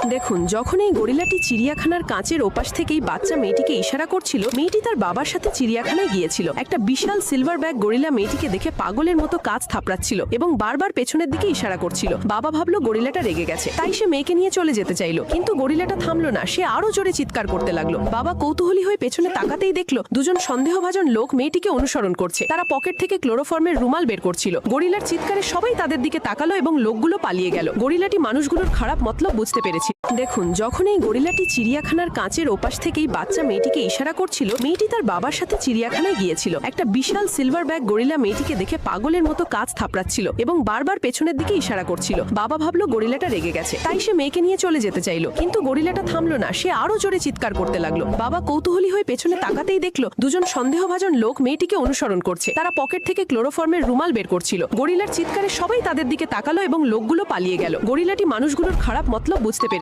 দেখুন, যখন এই গরিলাটি চিড়িয়াখানার কাঁচের ওপাশ থেকেই বাচ্চা মেয়েটিকে ইশারা করছিল, মেয়েটি তার বাবার সাথে চিড়িয়াখানায় গিয়েছিল। একটা বিশাল সিলভার ব্যাগ গরিলা মেয়েটিকে দেখে পাগলের মতো কাজ থাপড়াচ্ছিল এবং বারবার পেছনের দিকে ইশারা করছিল। বাবা ভাবলো গরিলাটা রেগে গেছে, তাই সে মেয়েকে নিয়ে চলে যেতে চাইলো, কিন্তু গরিলাটা থামলো না। সে আরো জোরে চিৎকার করতে লাগলো। বাবা কৌতূহলী হয়ে পেছনে তাকাতেই দেখলো দুজন সন্দেহভাজন লোক মেয়েটিকে অনুসরণ করছে। তারা পকেট থেকে ক্লোরোফর্মের রুমাল বের করছিল। গরিলার চিৎকারে সবাই তাদের দিকে তাকালো এবং লোকগুলো পালিয়ে গেল। গরিলাটি মানুষগুলোর খারাপ মতলব বুঝতে পেরেছিল। দেখুন, যখন এই গরিলাটি চিড়িয়াখানার কাঁচের ওপাশ থেকেই বাচ্চা মেয়েটিকে ইশারা করছিল, মেয়েটি তার বাবার সাথে চিড়িয়াখানায় গিয়েছিল। একটা বিশাল সিলভার ব্যাগ গরিলা মেয়েটিকে দেখে পাগলের মতো কাজ থাপড়াচ্ছিল এবং বারবার পেছনের দিকে ইশারা করছিল। বাবা ভাবলো গরিলাটা রেগে গেছে, তাই সে মেয়েকে নিয়ে চলে যেতে চাইলো, কিন্তু গরিলাটা থামলো না। সে আরো জোরে চিৎকার করতে লাগলো। বাবা কৌতূহলী হয়ে পেছনে তাকাতেই দেখলো দুজন সন্দেহভাজন লোক মেয়েটিকে অনুসরণ করছে। তারা পকেট থেকে ক্লোরোফর্মের রুমাল বের করছিল। গরিলার চিৎকারে সবাই তাদের দিকে তাকালো এবং লোকগুলো পালিয়ে গেল। গরিলাটি মানুষগুলোর খারাপ মতলব বুঝতে পেরেছিল।